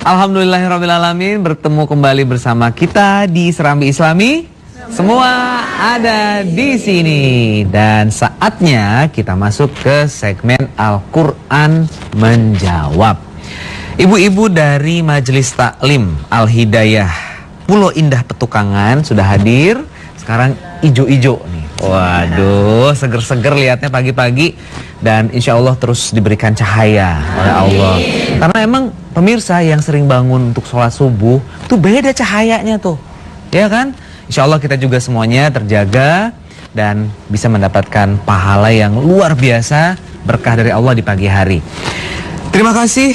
Alhamdulillahirrabbilalamin, bertemu kembali bersama kita di Serambi Islami. Semua ada di sini dan saatnya kita masuk ke segmen Al-Quran Menjawab. Ibu-ibu dari Majelis Taklim Al-Hidayah Pulau Indah Petukangan sudah hadir. Sekarang ijo-ijo nih. Waduh, seger-seger lihatnya pagi-pagi. Dan insya Allah terus diberikan cahaya oleh Allah. Karena emang pemirsa yang sering bangun untuk sholat subuh tuh beda cahayanya tuh, ya kan? Insya Allah kita juga semuanya terjaga dan bisa mendapatkan pahala yang luar biasa, berkah dari Allah di pagi hari. Terima kasih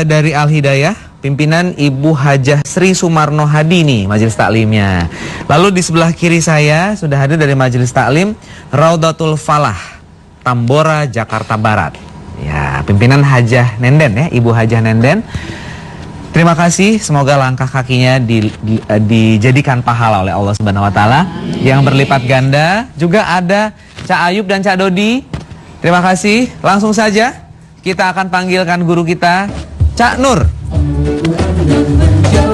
dari Al-Hidayah, pimpinan Ibu Hajah Sri Sumarno Hadi nih Majelis Taklimnya. Lalu di sebelah kiri saya sudah hadir dari Majelis Taklim Raudatul Falah, Tambora, Jakarta Barat. Ya, pimpinan Hajah Nenden ya, Ibu Hajah Nenden. Terima kasih, semoga langkah kakinya dijadikan pahala oleh Allah Subhanahu wa taala yang berlipat ganda. Juga ada Cak Ayub dan Cak Dodi. Terima kasih. Langsung saja kita akan panggilkan guru kita, Cak Nur.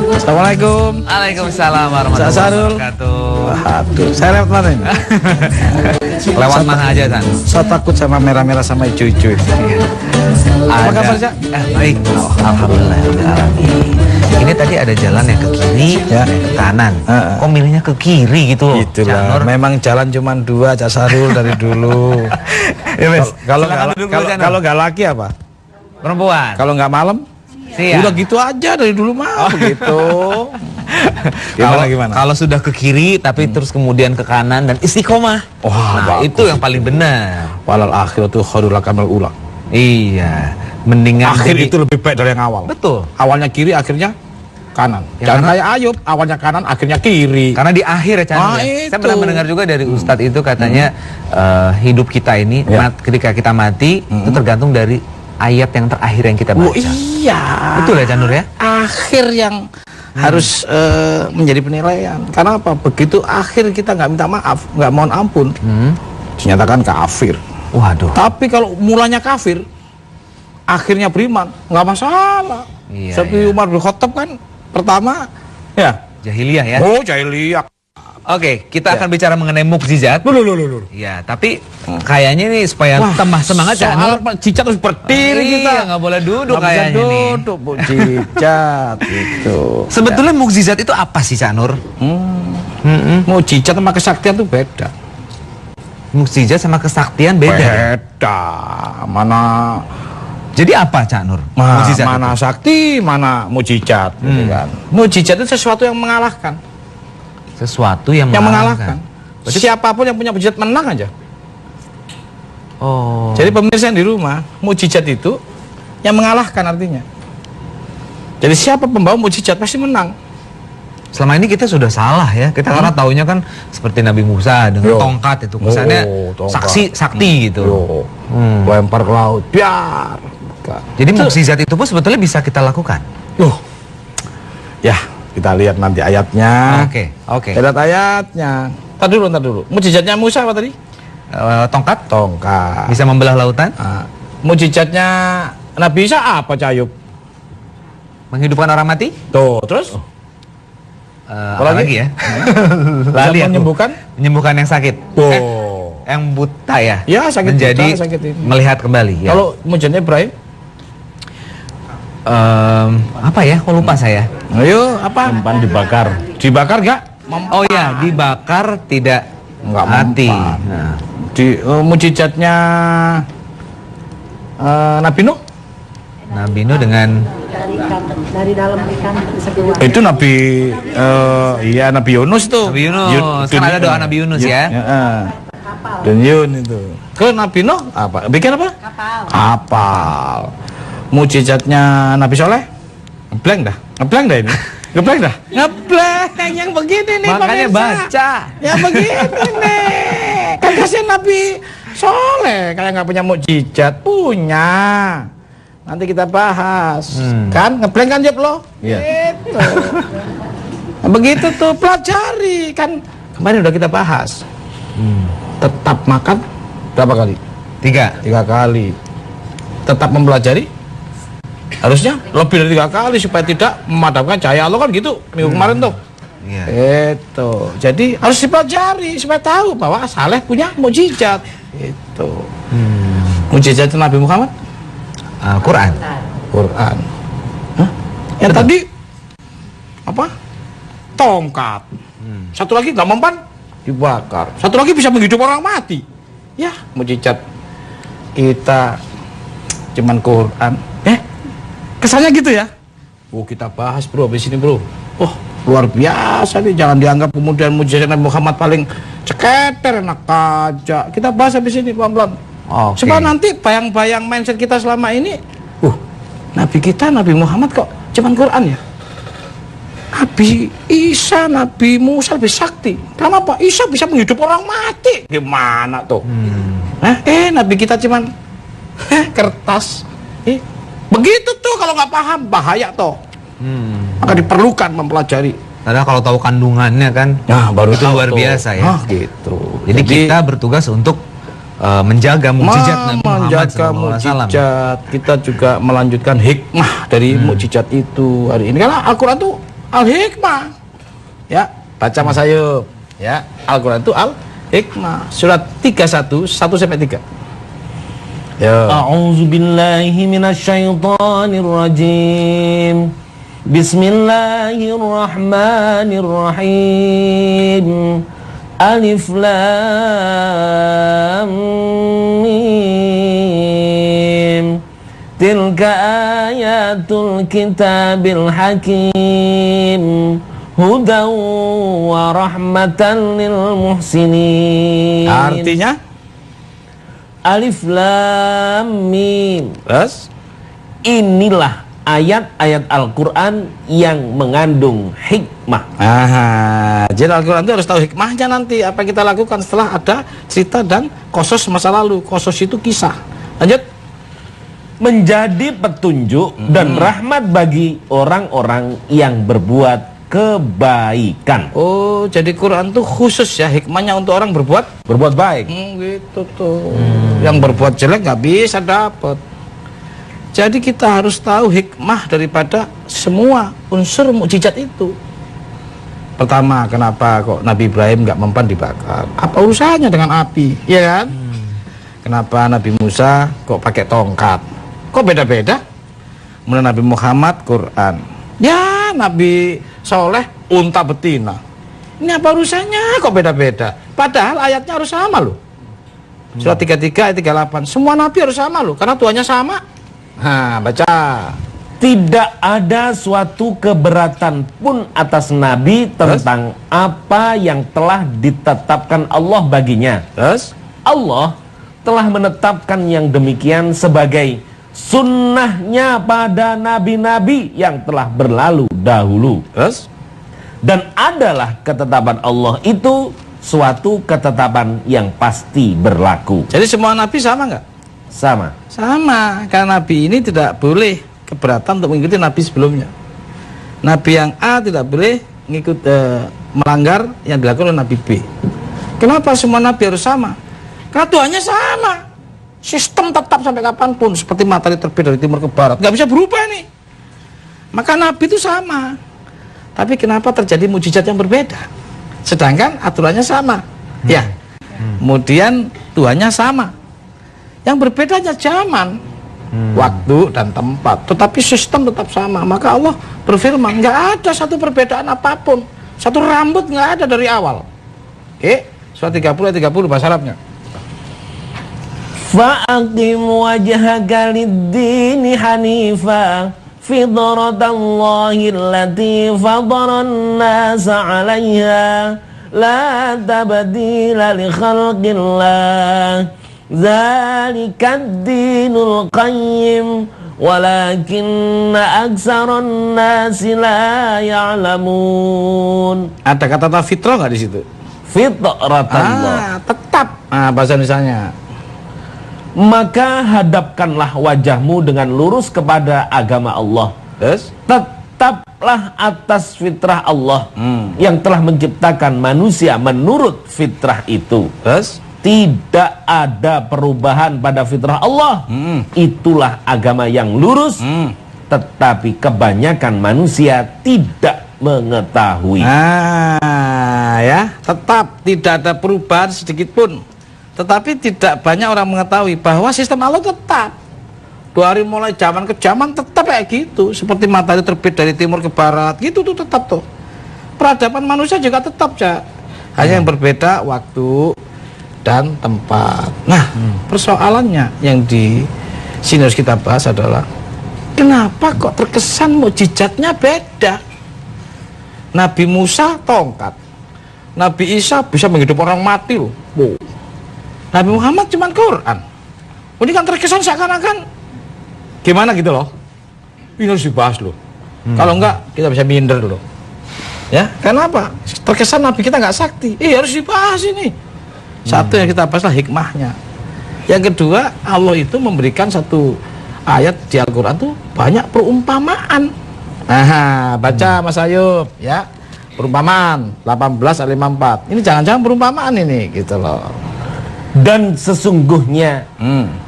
Assalamualaikum. Waalaikumsalam warahmatullahi wabarakatuh. Waduh, saya lewat mana ini? Lewat mana aja, San? Saya takut sama merah-merah sama hijau-hijau. Apa kabar, Cak? Baik. Alhamdulillahirrahmanirrahim. Ini tadi ada jalan yang ke kiri, ya, ke kanan. Kok milihnya ke kiri gitu? Itulah. Memang jalan cuma dua, Cak Sarul dari dulu. Ya, kalau nggak laki apa? Perempuan. Kalau nggak malam? Siap. Udah gitu aja dari dulu mah. Gitu. Gimana? Kalau sudah ke kiri tapi terus kemudian ke kanan dan istiqomah. Nah, itu yang paling benar. Walal akhiratu khairul lakamil ula. Iya, mendingan akhir itu lebih baik dari yang awal. Betul. Awalnya kiri, akhirnya kanan. Ya, jangan kayak Ayub, awalnya kanan, akhirnya kiri. Karena di akhir ya, saya pernah mendengar juga dari Ustadz itu katanya hidup kita ini ketika kita mati itu tergantung dari ayat yang terakhir yang kita baca. Oh iya. Betul ya, Canur ya? Akhir yang harus menjadi penilaian. Karena apa? Begitu akhir kita nggak minta maaf, nggak mohon ampun, dinyatakan kafir. Waduh. Tapi kalau mulanya kafir, akhirnya beriman, nggak masalah. Iya, Seperti Umar bin Khattab kan pertama, ya. Jahiliyah ya? Oh, jahiliyah. Oke, kita akan bicara mengenai mukjizat. Ya, tapi kayaknya nih supaya tambah semangat ya. Soal mukjizat harus berdiri kita. Iya, nggak boleh duduk kayaknya nih. Duduk mukjizat gitu. Sebetulnya mukjizat itu apa sih, Cak Nur? Mukjizat sama kesaktian itu beda. Mukjizat sama kesaktian beda. Mana? Jadi apa, Cak Nur? Mukjizat mana itu? Sakti, mana mukjizat, gitu kan. Mukjizat itu sesuatu yang mengalahkan. Sesuatu yang mengalahkan. Siapapun yang punya mukjizat menang aja. Oh. Jadi pemirsa yang di rumah, mukjizat itu yang mengalahkan artinya. Jadi siapa pembawa mukjizat pasti menang. Selama ini kita sudah salah ya. Kita karena taunya kan seperti Nabi Musa dengan tongkat itu. Kesannya sakti gitu. Lempar ke laut, biar. Jadi mukjizat itu pun sebetulnya bisa kita lakukan. Ya, kita lihat nanti ayatnya. Oke. Lihat ayatnya. Ntar dulu. Mukjizatnya Musa apa tadi? Tongkat. Bisa membelah lautan. Mukjizatnya Nabi Isa apa, Cayub? Menghidupkan orang mati. Tuh, terus? Apa lagi ya? Lali menyembuhkan yang sakit. Yang buta ya? Ya, sakit menjadi buta, sakit ini. Melihat kembali ya. Kalau mukjizatnya Ibrahim? Apa ya? Kok lupa saya? Ayo, apa? Mempan dibakar. Dibakar gak? Oh ya, dibakar tidak mati. Nah. Di mukjizatnya Nabi Nuh? Nabi Nuh dengan dari dalam ikan itu Nabi Nabi Yunus tuh. Nabi Yunus. Kan ada doa Nabi Yunus ya. Dan Yun itu. Ke Nabi Nuh apa? Bikin apa? Kapal. Mukjizatnya Nabi Soleh? Ngebleng dah ini. Ngebleng yang begini nih. Makanya baca. Ya begini nih. Kan kasihan Nabi Soleh kayak nggak punya mukjizat, punya. Nanti kita bahas. Kan ngebleng kan Jep lo? Iya. Gitu. Nah, begitu tuh pelajari kan. Kemarin udah kita bahas. Tetap makan berapa kali? 3 kali. Tetap mempelajari Harusnya lebih dari 3 kali supaya tidak memadamkan cahaya Allah kan gitu minggu kemarin tuh. Iya. Itu. Jadi harus dipelajari supaya tahu bahwa Saleh punya mukjizat. Itu. Mukjizat Nabi Muhammad Quran. Quran. Hah? Yang tadi apa? Tongkat. Satu lagi nggak mempan dibakar. Satu lagi bisa menghidup orang mati. Ya, mukjizat kita cuman Quran. Kesannya gitu ya. Oh, kita bahas bro habis ini bro. Oh, luar biasa nih. Jangan dianggap kemudian mukjizat Nabi Muhammad paling ceketer, enak aja. Kita bahas habis ini pelan-pelan. Oke. Supaya nanti bayang-bayang mindset kita selama ini, Nabi kita, Nabi Muhammad kok cuman Quran ya? Nabi Isa, Nabi Musa lebih sakti. Kenapa? Isa bisa menghidup orang mati. Gimana tuh? Nabi kita cuman kertas. Begitu tuh kalau nggak paham bahaya toh. Maka diperlukan mempelajari. Karena kalau tahu kandungannya kan, baru itu tahu luar tuh. biasa ya. Gitu. Jadi kita bertugas untuk menjaga mukjizat Nabi Muhammad menjaga SAW. mukjizat. Kita juga melanjutkan hikmah dari mukjizat itu hari ini. Karena Al-Quran itu al-hikmah. Ya, baca Mas Ayub. Ya, Al-Quran itu al-hikmah. Surat 31 1 sampai 3. Ya. A'udzu billahi minasyaitonir rajim. Bismillahirrahmanirrahim. Alif lam mim. Tilka ayatul kitabil hakim. Hudan wa rahmatan lil muhsinin. Artinya Alif lam mim. Terus? Inilah ayat-ayat Al-Quran yang mengandung hikmah. Jadi Al-Quran itu harus tahu hikmahnya nanti. Apa yang kita lakukan setelah ada cerita dan qasas masa lalu. Qasas itu kisah. Lanjut. Menjadi petunjuk dan rahmat bagi orang-orang yang berbuat kebaikan. Oh, jadi Quran itu khusus ya hikmahnya untuk orang berbuat baik. Gitu tuh. Yang berbuat jelek nggak bisa dapat. Jadi kita harus tahu hikmah daripada semua unsur mukjizat itu. Pertama, kenapa kok Nabi Ibrahim nggak mempan dibakar? Apa urusannya dengan api? Ya kan? Kenapa Nabi Musa kok pakai tongkat? Kok beda-beda? Kemudian Nabi Muhammad Quran. Ya, Nabi Soleh unta betina. Ini apa urusannya kok beda-beda? Padahal ayatnya harus sama loh. Surat 33 ayat 38. Semua nabi harus sama loh, karena Tuhannya sama. Baca. Tidak ada suatu keberatan pun atas Nabi tentang apa yang telah ditetapkan Allah baginya. Terus? Allah telah menetapkan yang demikian sebagai sunnahnya pada nabi-nabi yang telah berlalu dahulu. Terus? Dan adalah ketetapan Allah itu suatu ketetapan yang pasti berlaku. Jadi semua nabi sama nggak? Sama. Sama, karena nabi ini tidak boleh keberatan untuk mengikuti nabi sebelumnya. Nabi yang A tidak boleh melanggar yang dilakukan oleh nabi B. Kenapa semua nabi harus sama? Karena Tuhannya sama. Sistem tetap sampai kapanpun, seperti matahari terbit dari timur ke barat, nggak bisa berubah nih. Maka nabi itu sama. Tapi kenapa terjadi mukjizat yang berbeda? Sedangkan aturannya sama. Ya. Kemudian Tuhannya sama. Yang berbedanya zaman, waktu dan tempat, tetapi sistem tetap sama. Maka Allah berfirman, nggak ada satu perbedaan apapun, satu rambut nggak ada dari awal. Surat 30 ayat 30 bahasa Arabnya. Fa'aqim wajhaka lid-dini hanifa fitratallahi allati fadaran nasa 'alaiha la tabdila li khalqillah zalikad dinul qayyim walakinna aksaran nasi la ya'lamun. Ada kata fitrah nggak di situ? Fitratallah. Tetap. Bahasa Indonesianya. Maka hadapkanlah wajahmu dengan lurus kepada agama Allah. Terus? Tetaplah atas fitrah Allah yang telah menciptakan manusia menurut fitrah itu. Terus? Tidak ada perubahan pada fitrah Allah. Itulah agama yang lurus tetapi kebanyakan manusia tidak mengetahui. Nah, ya, tetap tidak ada perubahan sedikit pun. Tetapi tidak banyak orang mengetahui bahwa sistem Allah tetap. Dari mulai zaman ke zaman tetap kayak gitu. Seperti matahari terbit dari timur ke barat, gitu tuh tetap tuh. Peradaban manusia juga tetap, Cak. Hanya yang berbeda waktu dan tempat. Nah, persoalannya yang di sini harus kita bahas adalah kenapa kok terkesan mukjizatnya beda? Nabi Musa tongkat, Nabi Isa bisa menghidupkan orang mati loh. Wow. Nabi Muhammad cuman Quran. Ini kan terkesan seakan-akan gimana gitu loh. Ini harus dibahas loh. Kalau enggak kita bisa minder loh. Ya, kenapa? Terkesan Nabi kita nggak sakti. Harus dibahas ini. Satu yang kita bahas lah hikmahnya. Yang kedua, Allah itu memberikan satu ayat di Al-Quran tuh banyak perumpamaan. Nah, baca Mas Ayub ya. Perumpamaan 18 ayat 54. Ini jangan-jangan perumpamaan ini gitu loh. Dan sesungguhnya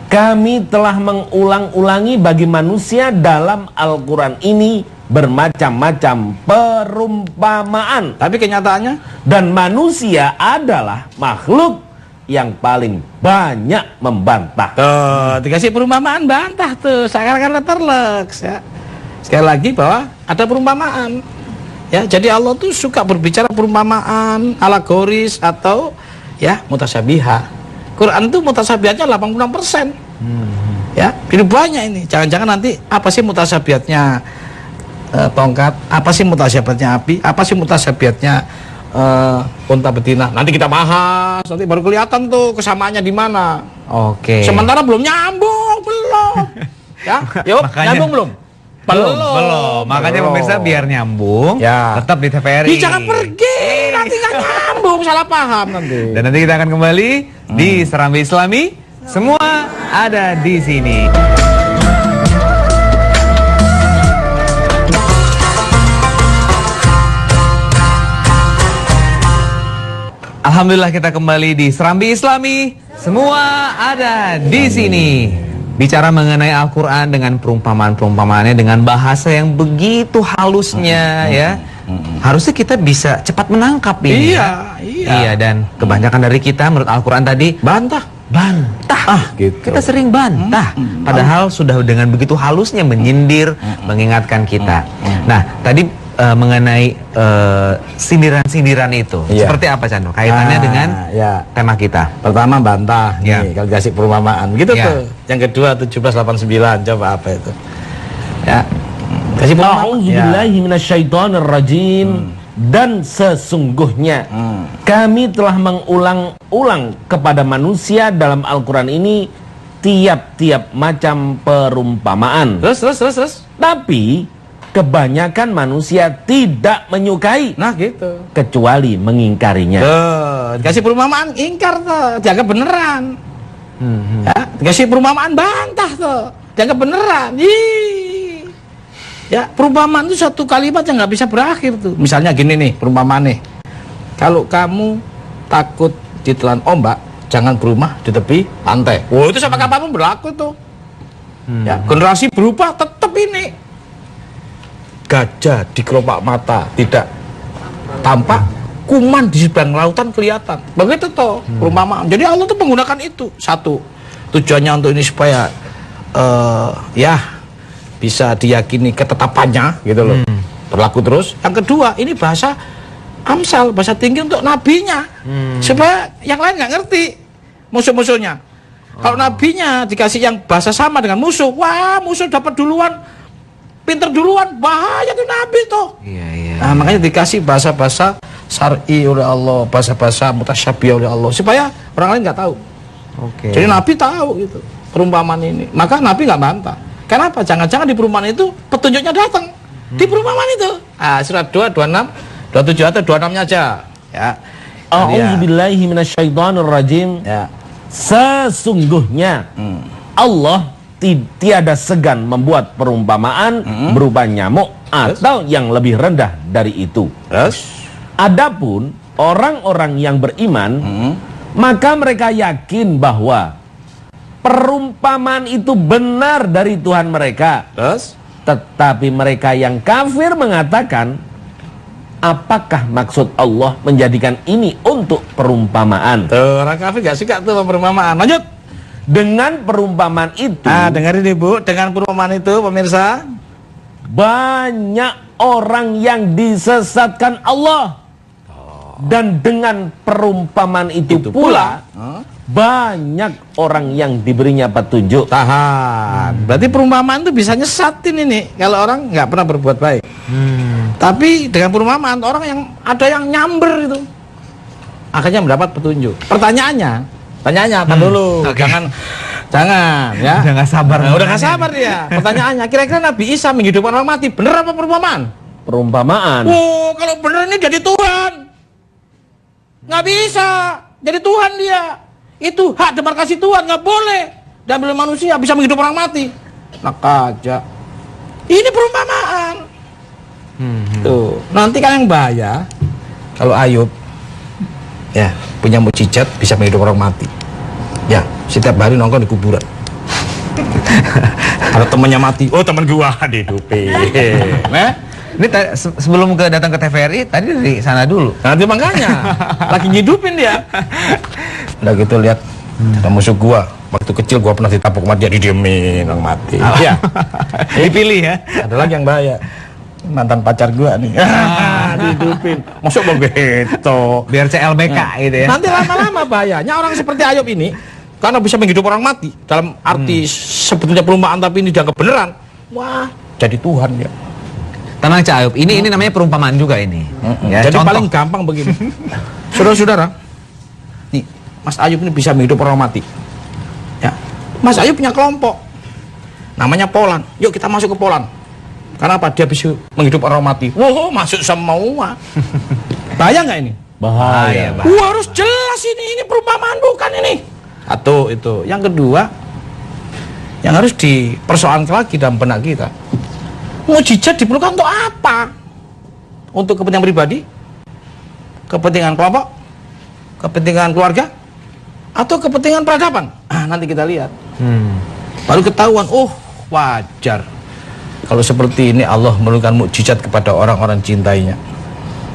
kami telah mengulang-ulangi bagi manusia dalam Al-Quran ini bermacam-macam perumpamaan. Tapi kenyataannya, dan manusia adalah makhluk yang paling banyak membantah. tuh dikasih perumpamaan bantah tuh, seakan-akan terleks ya. Sekali lagi bahwa ada perumpamaan ya. Jadi Allah tuh suka berbicara perumpamaan, alegoris atau ya mutasyabiha. Quran itu mutasyabihatnya 86%. Ya, ini banyak ini. Jangan-jangan nanti apa sih mutasyabihatnya tongkat, apa sih mutasyabihatnya api, apa sih mutasyabihatnya unta betina. Nanti kita bahas, nanti baru kelihatan tuh kesamaannya di mana. Oke. Sementara belum nyambung, belum. Ya, yuk, nyambung belum? Belum. Makanya pemirsa biar nyambung, Ya. tetap di TVRI. Jangan pergi, nanti nggak nyambung, salah paham nanti. Dan nanti kita akan kembali di Serambi Islami. Semua ada di sini. Alhamdulillah kita kembali di Serambi Islami. Semua ada di sini. Bicara mengenai Al-Quran dengan perumpamaan-perumpamaannya dengan bahasa yang begitu halusnya ya. Harusnya kita bisa cepat menangkap ini. Iya, dan kebanyakan dari kita menurut Al-Quran tadi bantah. Gitu. Kita sering bantah. Padahal sudah dengan begitu halusnya menyindir, mengingatkan kita. Nah, tadi mengenai sindiran-sindiran itu seperti apa, Chandra? Kaitannya dengan tema kita. Pertama bantah, nih kalau kasih perumpamaan gitu Ya. tuh. Yang kedua 1789, coba apa itu? Ya. Kasih perumpamaan. A'udzubillahi minasyaitonirrajim. Dan sesungguhnya kami telah mengulang-ulang kepada manusia dalam Al-Quran ini tiap-tiap macam perumpamaan. Terus. Tapi kebanyakan manusia tidak menyukai, Nah gitu. kecuali mengingkarinya. Tuh, dikasih perumpamaan ingkar tuh, dianggap beneran. Ya, dikasih perumpamaan bantah tuh, dianggap beneran. Ya, perumpamaan itu satu kalimat yang nggak bisa berakhir tuh. Misalnya gini nih, perumpamaan nih. Kalau kamu takut ditelan ombak, jangan berumah di tepi pantai. Itu sampai kapanpun berlaku tuh. Ya, generasi berubah tetap ini. Gajah di kelopak mata tidak tampak, kuman di seberang lautan kelihatan. Begitu tuh perumpamaan. Jadi Allah tuh menggunakan itu. Satu, tujuannya untuk ini supaya ya bisa diyakini ketetapannya gitu loh. Berlaku terus. Yang kedua, ini bahasa amsal, bahasa tinggi untuk nabinya. Supaya yang lain nggak ngerti musuh-musuhnya. Kalau nabinya dikasih yang bahasa sama dengan musuh, wah musuh dapat duluan, pinter duluan, bahaya tuh nabi tuh. Iya. Nah, makanya dikasih bahasa-bahasa syar'i oleh Allah, bahasa-bahasa mutasyabih oleh Allah, supaya orang lain nggak tahu. Oke. Jadi nabi tahu gitu perumpamaan ini. Maka nabi nggak bantah. Kenapa? Jangan-jangan di perumpamaan itu petunjuknya datang di perumpamaan itu. Surat 2, 26, 27 atau 26-nya aja. Ya. A'udzubillahi minasyaitonirrajim. Ya. Sesungguhnya Allah tiada segan membuat perumpamaan berupa nyamuk atau yang lebih rendah dari itu. Terus? Adapun orang-orang yang beriman, maka mereka yakin bahwa perumpamaan itu benar dari Tuhan mereka. Terus? Tetapi mereka yang kafir mengatakan, apakah maksud Allah menjadikan ini untuk perumpamaan? Tuh, orang kafir gak suka tuh perumpamaan. Lanjut. Dengan perumpamaan itu, Dengerin Ibu, dengan perumpamaan itu pemirsa, banyak orang yang disesatkan Allah. Dan dengan perumpamaan itu pula banyak orang yang diberinya petunjuk. tahan. Berarti perumpamaan itu bisa nyesatin ini kalau orang nggak pernah berbuat baik. Tapi dengan perumpamaan orang yang ada yang nyamber itu akhirnya mendapat petunjuk. Pertanyaannya tahan dulu. Oke. Jangan ya. Udah nggak sabar. Udah nggak sabar dia. Pertanyaannya, kira-kira Nabi Isa menghidupkan orang mati bener apa perumpamaan? Perumpamaan. Oh, kalau bener ini jadi Tuhan. Nggak bisa jadi Tuhan dia. Itu hak demarkasi Tuhan, nggak boleh diambil manusia bisa menghidupkan orang mati. Nak aja. Ini perumpamaan. Tuh, nanti kan yang bahaya kalau Ayub ya punya mukjizat bisa menghidupkan orang mati. Ya, setiap hari nongkrong di kuburan. Ada temannya mati, oh teman gua dihidupin. Nah, Ini sebelum datang ke TVRI tadi dari sana dulu. nanti makanya lagi ngidupin dia. Udah gitu lihat ada musuh gua. Waktu kecil gua pernah ditapuk mati, dia didiemin orang mati. Ya. Dipilih ya. Ada lagi yang bahaya. Mantan pacar gua nih. Dihidupin. Masuk begitu. Biar CLBK gitu ya. Nanti lama-lama bahayanya orang seperti Ayub ini karena bisa menghidupkan orang mati dalam arti sebetulnya perumpamaan tapi ini dianggap beneran. Wah, jadi Tuhan ya. Tenang Cak Ayub, ini namanya perumpamaan juga ini. Ya, Jadi contoh. paling gampang begini. Saudara-saudara, nih Mas Ayub ini bisa menghidupkan orang mati. Ya, Mas Ayub punya kelompok, namanya Polan. Yuk kita masuk ke Polan. Karena apa? Dia bisa menghidupkan orang mati. Wow, masuk semua. Bahaya nggak ini? Bahaya. Wah, harus jelas ini perumpamaan bukan ini. Satu itu. Yang kedua, yang harus dipersoalkan lagi dalam benak kita. Mukjizat diperlukan untuk apa? Untuk kepentingan pribadi? Kepentingan kelompok? Kepentingan keluarga? Atau kepentingan peradaban? Nanti kita lihat. Baru ketahuan, oh wajar. Kalau seperti ini Allah memerlukan mukjizat kepada orang-orang cintainya.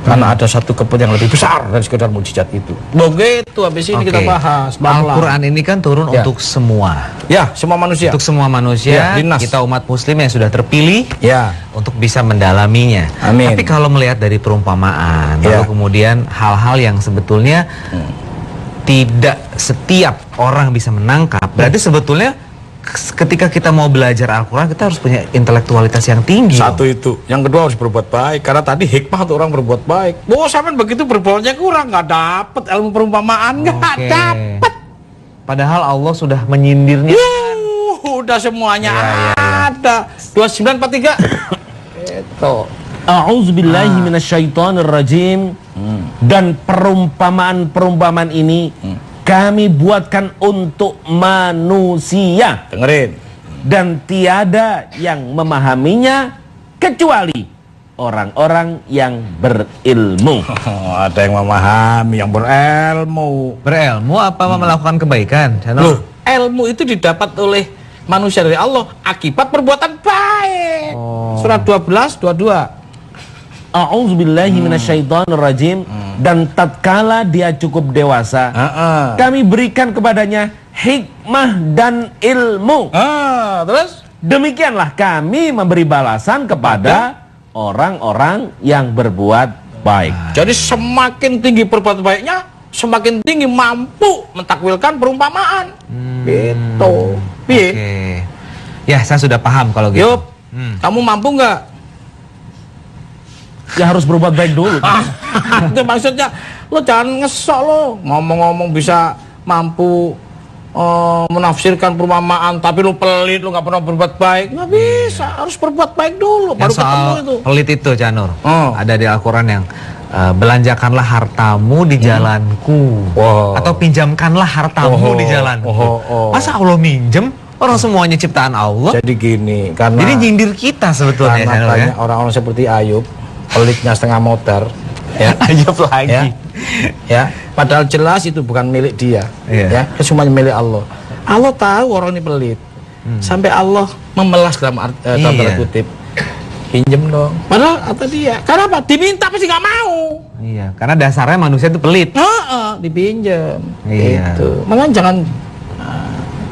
Karena ada satu kepentingan lebih besar dari sekedar mukjizat itu. Begitu, habis ini Oke. kita bahas. Al-Quran ini kan turun Ya. untuk semua. Ya, semua manusia. Untuk semua manusia, Ya, dinas. kita umat muslim yang sudah terpilih Ya. untuk bisa mendalaminya. Amin. Tapi kalau melihat dari perumpamaan, Ya. lalu kemudian hal-hal yang sebetulnya tidak setiap orang bisa menangkap, berarti sebetulnya ketika kita mau belajar Al-Quran, kita harus punya intelektualitas yang tinggi. Satu itu. Yang kedua harus berbuat baik. Karena tadi hikmah untuk orang berbuat baik. Oh, sampean begitu berbuatnya kurang, nggak dapet ilmu perumpamaan, nggak Oke. dapet. Padahal Allah sudah menyindirnya. Udah semuanya Ya, ya, ya. ada. 2943. Itu. A'udzubillahi minasyaitonirrajim. Dan perumpamaan-perumpamaan ini kami buatkan untuk manusia Dengerin. dan tiada yang memahaminya kecuali orang-orang yang berilmu. Ada yang memahami, yang berilmu. Berilmu apa melakukan kebaikan? Loh, ilmu itu didapat oleh manusia dari Allah akibat perbuatan baik. Surat 12, 22. A'udzubillahi minasyaitonirrajim. Dan tatkala dia cukup dewasa, kami berikan kepadanya hikmah dan ilmu. Terus? Demikianlah kami memberi balasan kepada orang-orang yang berbuat baik. Jadi semakin tinggi perbuatan baiknya, semakin tinggi mampu mentakwilkan perumpamaan. Gitu. Piye? Oke. Ya, saya sudah paham kalau gitu. Yup, kamu mampu nggak? Ya harus berbuat baik dulu. Itu maksudnya, lo jangan ngesok lo. Ngomong-ngomong bisa mampu menafsirkan perumpamaan, tapi lo pelit, lo nggak pernah berbuat baik. Nggak bisa, harus berbuat baik dulu, baru Yang ketemu soal itu. pelit itu, Janur. Oh. Ada di Al-Quran yang belanjakanlah hartamu di jalanku. Wow. Atau pinjamkanlah hartamu di jalanku. Masa Allah minjem? Orang semuanya ciptaan Allah. Jadi gini, karena Jadi nyindir kita sebetulnya, karena Janur, ya. banyak orang-orang seperti Ayub, pelitnya setengah motor, ya. Ayub lagi. Ya. Ya, padahal jelas itu bukan milik dia, Iya. ya, semuanya milik Allah. Allah tahu orang ini pelit, sampai Allah memelas dalam tanda Iya. kutip. pinjem dong. Padahal apa dia? Karena apa? Diminta pasti nggak mau. Iya, karena dasarnya manusia itu pelit. Dipinjem. Iya. Gitu. Makanya jangan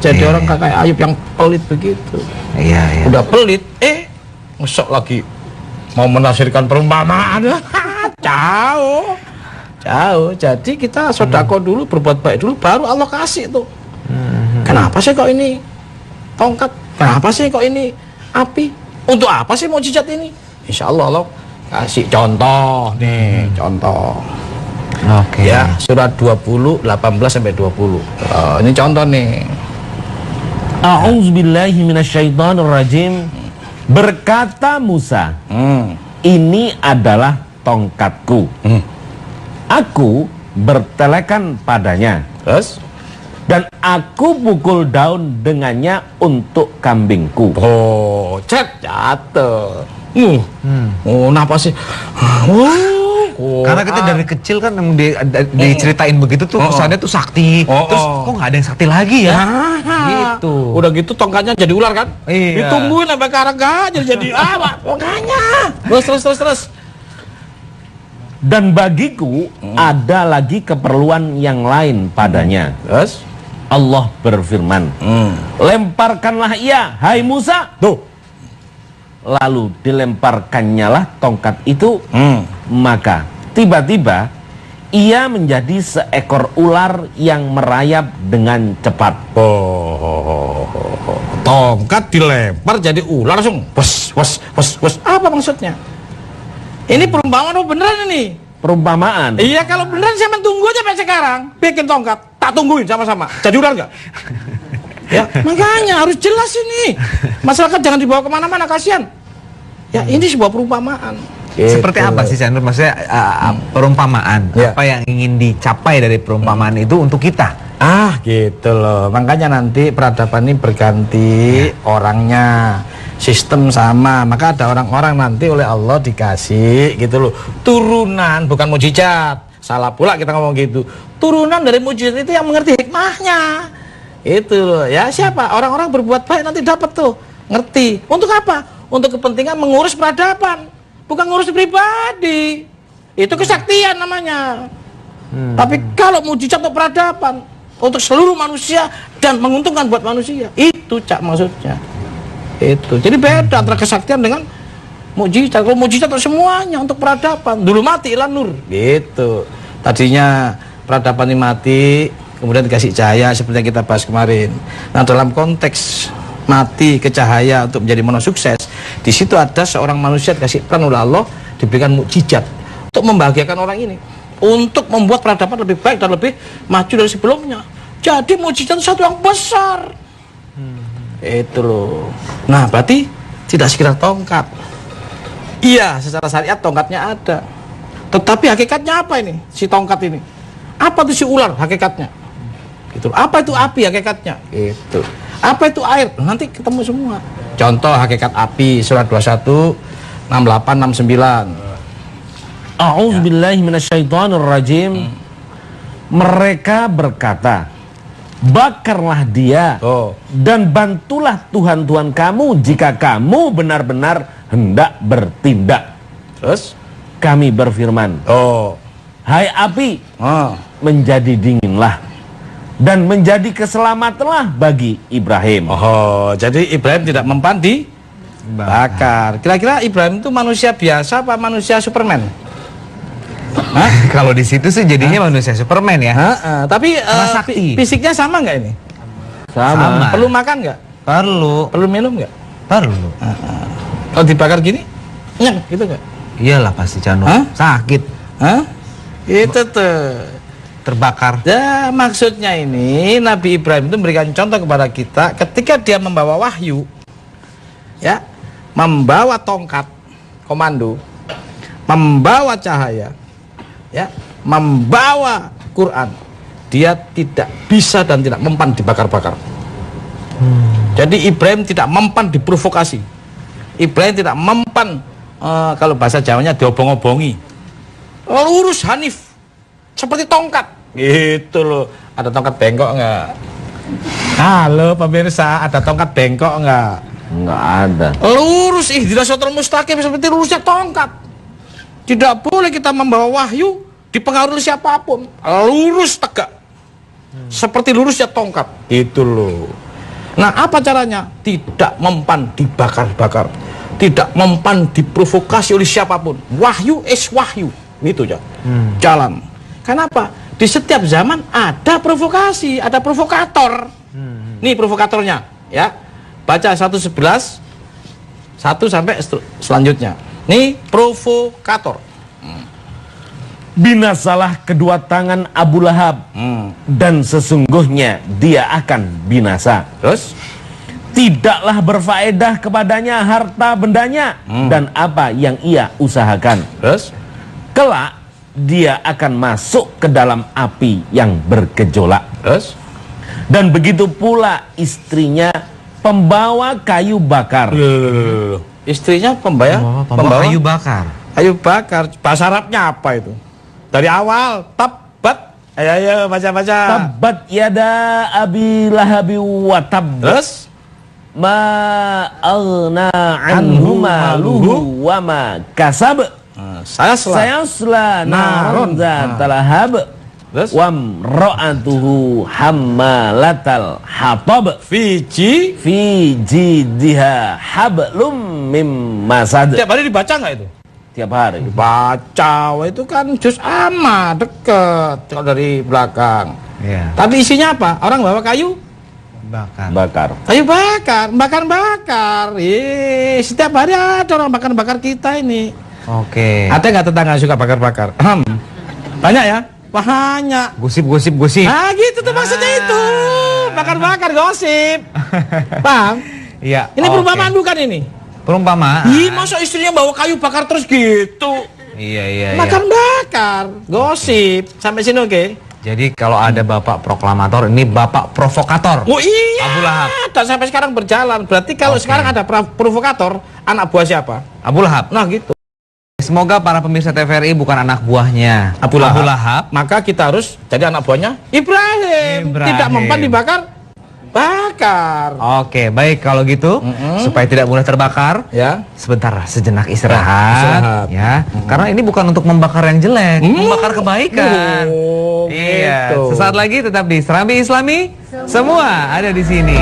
jadi Iya. orang kayak Ayub yang pelit begitu. Iya, iya. Udah pelit, ngesok lagi mau menafsirkan perumpamaan. Jauh. Jadi kita sedekah dulu, berbuat baik dulu, baru Allah kasih tuh. Kenapa sih kok ini tongkat? Kenapa sih kok ini api? Untuk apa sih mukjizat ini? Insya Allah Allah kasih contoh nih, contoh. Oke. Ya, surat 20 18 sampai 20. Ini contoh nih. A'udzubillahi minasyaitonirrajim. Berkata Musa, ini adalah tongkatku. Aku bertelekan padanya. Terus? Dan aku pukul daun dengannya untuk kambingku. Oh, jatuh. Kenapa sih? Karena kita dari kecil kan emang diceritain begitu tuh kesannya tuh sakti. Terus kok nggak ada yang sakti lagi ya? Gitu. Udah gitu tongkatnya jadi ular kan? Iya. Ditungguin sampai sekarang gak jadi apa? Makanya. Terus. Dan bagiku ada lagi keperluan yang lain padanya. Terus? Allah berfirman, lemparkanlah ia, hai Musa. Tuh. Lalu dilemparkannya lah tongkat itu. Maka tiba-tiba ia menjadi seekor ular yang merayap dengan cepat. Tongkat dilempar jadi ular langsung. Wes. Apa maksudnya? Ini perumpamaan apa beneran ini? Perumpamaan. Iya, kalau beneran saya tunggu aja sampai sekarang. Bikin tongkat, tak tungguin sama-sama. Jadi ular nggak? Ya, makanya harus jelas ini. Masyarakat jangan dibawa kemana-mana, kasihan. Ya, ini sebuah perumpamaan. Seperti apa sih Chanur? Maksudnya perumpamaan. Ya. Apa yang ingin dicapai dari perumpamaan itu untuk kita? Gitu loh. Makanya nanti peradaban ini berganti orangnya. Sistem sama, maka ada orang-orang nanti oleh Allah dikasih gitu loh turunan, bukan mujizat. Salah pula kita ngomong gitu. Turunan dari mujizat itu yang mengerti hikmahnya. Itu loh ya. Siapa? Orang-orang berbuat baik nanti dapat tuh. Ngerti. Untuk apa? Untuk kepentingan mengurus peradaban, bukan ngurus pribadi. Itu kesaktian namanya. Tapi kalau mujizat untuk peradaban, untuk seluruh manusia dan menguntungkan buat manusia, itu cak maksudnya. Itu. Jadi beda antara kesaktian dengan mukjizat. Kalau mukjizat untuk semuanya, untuk peradaban. Dulu mati ilah nur. Gitu. Tadinya peradaban ini mati, kemudian dikasih cahaya seperti yang kita bahas kemarin. Nah, dalam konteks mati ke cahaya untuk menjadi manusia sukses, di situ ada seorang manusia dikasih peran oleh Allah, diberikan mukjizat untuk membahagiakan orang ini, untuk membuat peradaban lebih baik dan lebih maju dari sebelumnya. Jadi mukjizat itu satu yang besar. Itu loh. Nah, berarti tidak sekedar tongkat. Iya, secara syariat tongkatnya ada. Tetapi hakikatnya apa ini? Si tongkat ini. Apa itu si ular hakikatnya? Gitu. Apa itu api hakikatnya? Itu. Apa itu air? Nanti ketemu semua. Contoh hakikat api surat 21 68 69. A'udzubillahi minasyaitonirrajim. Mereka berkata, bakarlah dia dan bantulah Tuhan-Tuhan kamu jika kamu benar-benar hendak bertindak. Terus kami berfirman, hai api, menjadi dinginlah dan menjadi keselamatanlah bagi Ibrahim. Jadi Ibrahim tidak mempan di bakar. Kira-kira Ibrahim itu manusia biasa apa manusia Superman? Kalau di situ sih jadinya manusia Superman ya. Tapi sakti. fisiknya sama nggak ini? Sama. Perlu makan nggak? Perlu. Perlu minum nggak? Perlu. Kalau dibakar gini, nyeng gitu nggak? Iyalah pasti Chanur. Sakit. Itu tuh. Terbakar. Ya, maksudnya ini Nabi Ibrahim itu memberikan contoh kepada kita ketika dia membawa wahyu, ya, membawa tongkat komando, membawa cahaya, ya, membawa Quran, dia tidak bisa dan tidak mempan dibakar-bakar. Jadi Ibrahim tidak mempan diprovokasi. Ibrahim tidak mempan kalau bahasa Jawanya diobong-obongi. Lurus hanif seperti tongkat gitu loh. Ada tongkat bengkok nggak? Halo pemirsa, ada tongkat bengkok nggak? Nggak ada. Lurus ihdinas siratal mustaqim seperti lurusnya tongkat. Tidak boleh kita membawa wahyu dipengaruhi siapapun. Lurus tegak. Seperti lurusnya tongkat. Itu loh. Nah, apa caranya? Tidak mempan dibakar-bakar. Tidak mempan diprovokasi oleh siapapun. Wahyu is wahyu. Itu ya. Jalan. Kenapa? Di setiap zaman ada provokasi, ada provokator. Nih provokatornya, ya. Baca 1:11 1 sampai selanjutnya. Nih provokator. Binasalah kedua tangan Abu Lahab, dan sesungguhnya dia akan binasa. Terus Tidaklah berfaedah kepadanya harta bendanya dan apa yang ia usahakan. terus Kelak dia akan masuk ke dalam api yang bergejolak. terus Dan begitu pula istrinya pembawa kayu bakar. istrinya pembawa kayu bakar. kayu bakar. Bahasa Arabnya apa itu? Dari awal tabbat. Ayo baca-baca. Tabbat yada abi lahabi wa tabb. Terus Ma aghna anhu maluhu wa ma kasab. saya Sayasla naron zatal lahab. Terus Wamra'atuhu hammalatal hatab Fiji fi jidha hablum mim masad. tiap hari dibaca nggak itu? Tiap hari. Baca, wah, itu kan juz amma deket kalau dari belakang. Iya. Tapi isinya apa? Orang bawa kayu, Bakar. Bakar. kayu bakar. Setiap hari ada orang bakar kita ini. Oke. Ada nggak tetangga suka bakar? Banyak ya? Banyak. Gosip. Nah gitu tuh maksudnya itu. Bakar gosip. Paham? Iya. Ini perumpamaan bukan ini? Perumpamaan. Ih, masa istrinya bawa kayu bakar terus gitu? Iya. Bakar, gosip. Sampai sini oke? Jadi kalau ada bapak proklamator, ini bapak provokator. Oh iya. Abu Lahab. Dan sampai sekarang berjalan. Berarti kalau Oke. sekarang ada provokator, anak buah siapa? Abu Lahab. Nah gitu. Semoga para pemirsa TVRI bukan anak buahnya Abu Lahab. Lahab. Maka kita harus jadi anak buahnya Ibrahim. Ibrahim. Tidak mempan dibakar, bakar. Oke, baik kalau gitu supaya tidak mudah terbakar. Ya. Sebentar sejenak istirahat, Istirahat. ya. Karena ini bukan untuk membakar yang jelek, membakar kebaikan. Oh, Iya. gitu. Sesaat lagi tetap di Serambi Islami. Semua ada di sini.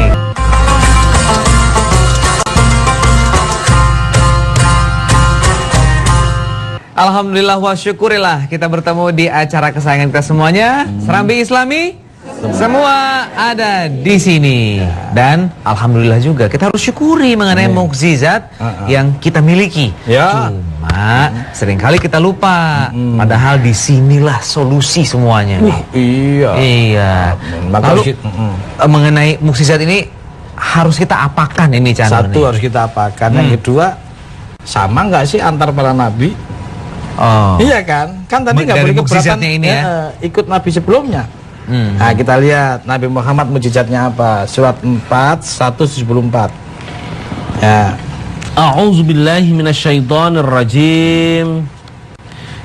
Alhamdulillah wa syukurillah kita bertemu di acara kesayangan kita semuanya, Serambi Islami. Semua ada di sini. Dan alhamdulillah juga kita harus syukuri mengenai mukjizat yang kita miliki. Ya. Cuma seringkali kita lupa. Padahal disinilah solusi semuanya. Iya. Iya. Maka Lalu harus mengenai mukjizat ini harus kita apakan ini Chan? satu harus kita apakan. Yang kedua, sama nggak sih antar para nabi? Oh. Iya kan? Kan tadi nggak Dari boleh keberatan mukjizatnya ini ya? ikut nabi sebelumnya. Nah, kita lihat Nabi Muhammad mukjizatnya apa? Surat 4 174. Ya. A'udzu billahi minasyaitonir rajim.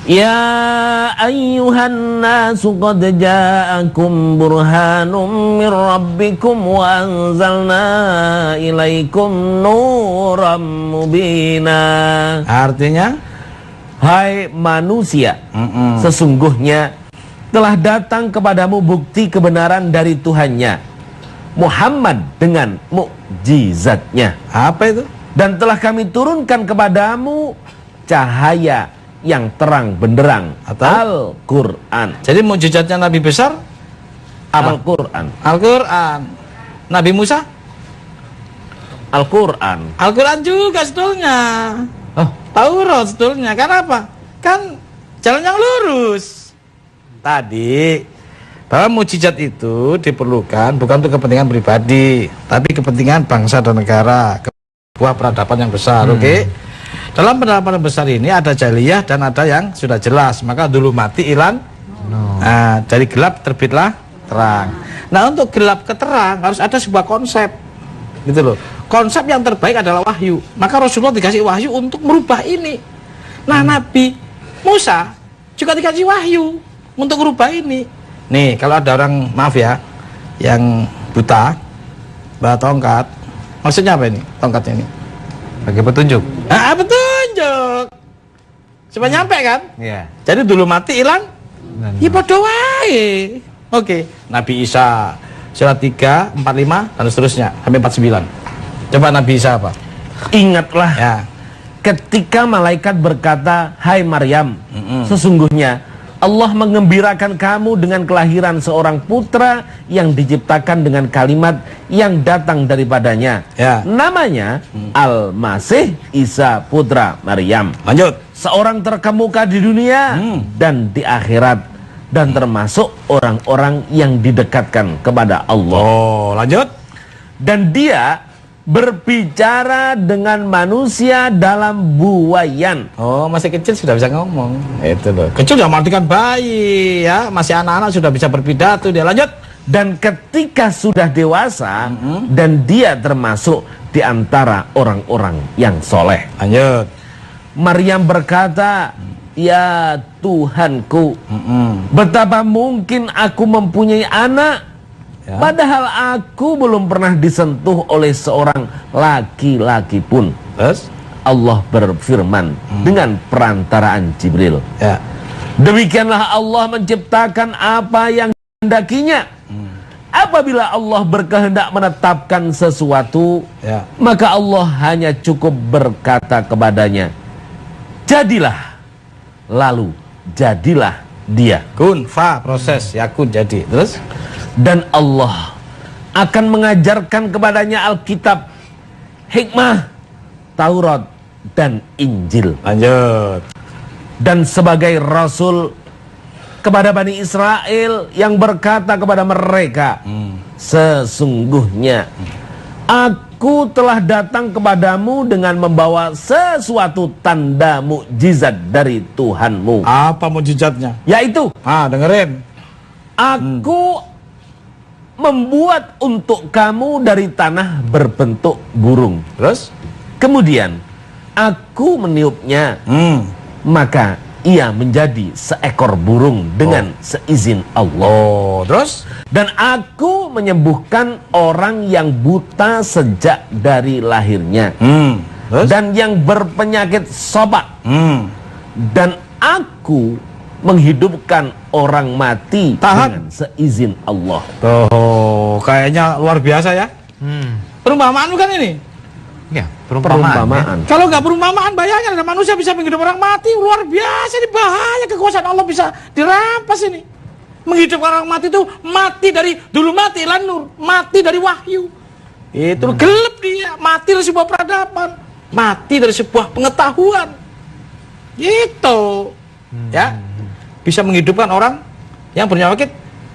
Ya ayyuhan nasu qad ja'akum burhanum mir rabbikum wa anzalna ilaikum nuram mubina. Artinya, Hai manusia, sesungguhnya telah datang kepadamu bukti kebenaran dari Tuhannya, Muhammad dengan mukjizatnya. apa itu? Dan telah kami turunkan kepadamu cahaya yang terang benderang, Atau? Al-Quran. Jadi mukjizatnya Nabi besar apa? Al-Quran. Al-Quran. Nabi Musa? Al-Quran. Al-Quran juga sebetulnya. Oh, Taurat sebetulnya. Kan apa? Kan jalan yang lurus. Tadi bahwa mukjizat itu diperlukan bukan untuk kepentingan pribadi, tapi kepentingan bangsa dan negara, sebuah peradaban yang besar. Oke. Dalam peradaban yang besar ini ada jaliyah dan ada yang sudah jelas. Maka dulu mati ilan. Nah, dari gelap terbitlah terang. Nah, untuk gelap ke terang harus ada sebuah konsep. Gitu loh. Konsep yang terbaik adalah wahyu. Maka Rasulullah dikasih wahyu untuk merubah ini. Nah, Nabi Musa juga dikasih wahyu untuk merubah ini. Nih, kalau ada orang, maaf ya, yang buta, bawa tongkat, Maksudnya apa ini? Tongkatnya ini? Bagi petunjuk. Petunjuk. Supaya nyampe kan? Iya. Jadi dulu mati hilang. Ya padha wae. Oke. Nabi Isa surat 3, 45 dan seterusnya sampai 49. Coba Nabi Isa apa? Ingatlah Ya. ketika malaikat berkata, "Hai Maryam, sesungguhnya Allah mengembirakan kamu dengan kelahiran seorang putra yang diciptakan dengan kalimat yang datang daripadanya. Ya. Namanya Al-Masih Isa putra Maryam. Lanjut. Seorang terkemuka di dunia dan di akhirat, dan termasuk orang-orang yang didekatkan kepada Allah. Oh, lanjut. Dan dia berbicara dengan manusia dalam buayan. Oh, masih kecil sudah bisa ngomong. Itu loh. Kecil sudah mengartikan bayi ya, masih anak-anak sudah bisa berpidato dia. Lanjut. Dan ketika sudah dewasa, dan dia termasuk di antara orang-orang yang soleh. Lanjut. Maryam berkata, "Ya Tuhanku, betapa mungkin aku mempunyai anak, padahal aku belum pernah disentuh oleh seorang laki-laki pun." Terus Allah berfirman dengan perantaraan Jibril, ya. "Demikianlah Allah menciptakan apa yang dikehendakinya. Apabila Allah berkehendak menetapkan sesuatu, Ya. maka Allah hanya cukup berkata kepadanya, jadilah, lalu jadilah dia. Kun fa proses yakun jadi. Terus Dan Allah akan mengajarkan kepadanya Alkitab, hikmah, Taurat, dan Injil. lanjut. Dan sebagai Rasul kepada Bani Israel yang berkata kepada mereka, sesungguhnya aku telah datang kepadamu dengan membawa sesuatu tanda mukjizat dari Tuhanmu, Apa mujizatnya? yaitu Dengerin. aku membuat untuk kamu dari tanah berbentuk burung. Terus? Kemudian aku meniupnya, maka ia menjadi seekor burung dengan seizin Allah. Oh, terus? Dan aku menyembuhkan orang yang buta sejak dari lahirnya, Terus? dan yang berpenyakit sobak. Dan aku menghidupkan orang mati Tahan. dengan seizin Allah. Tuh, kayaknya luar biasa ya. Perumpamaan bukan ini? Ya, perumpamaan. Perumpamaan. Kalau nggak perumpamaan, bayangkan ada manusia bisa menghidupkan orang mati, luar biasa, ini bahaya, kekuasaan Allah bisa dirampas ini. Menghidupkan orang mati itu mati dari dulu mati ilan nur, mati dari wahyu. Itu gelap dia, mati dari sebuah peradaban, mati dari sebuah pengetahuan. Gitu. Ya. Bisa menghidupkan orang yang punya penyakit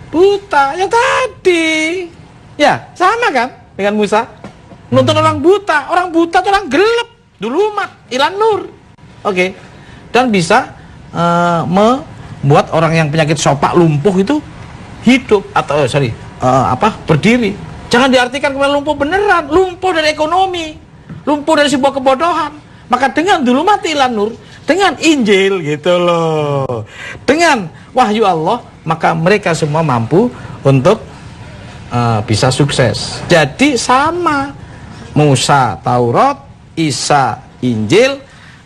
buta yang tadi. Ya, sama kan dengan Musa. Nonton orang buta itu orang gelap, dulumat, ilan nur. Oke. Dan bisa membuat orang yang penyakit sopak lumpuh itu hidup atau berdiri. Jangan diartikan kemudian lumpuh beneran, lumpuh dari ekonomi, lumpuh dari sebuah kebodohan. Maka dengan dulumat ilan nur, dengan Injil gitu loh, dengan wahyu Allah, maka mereka semua mampu untuk bisa sukses. Jadi sama. Musa Taurat, Isa Injil,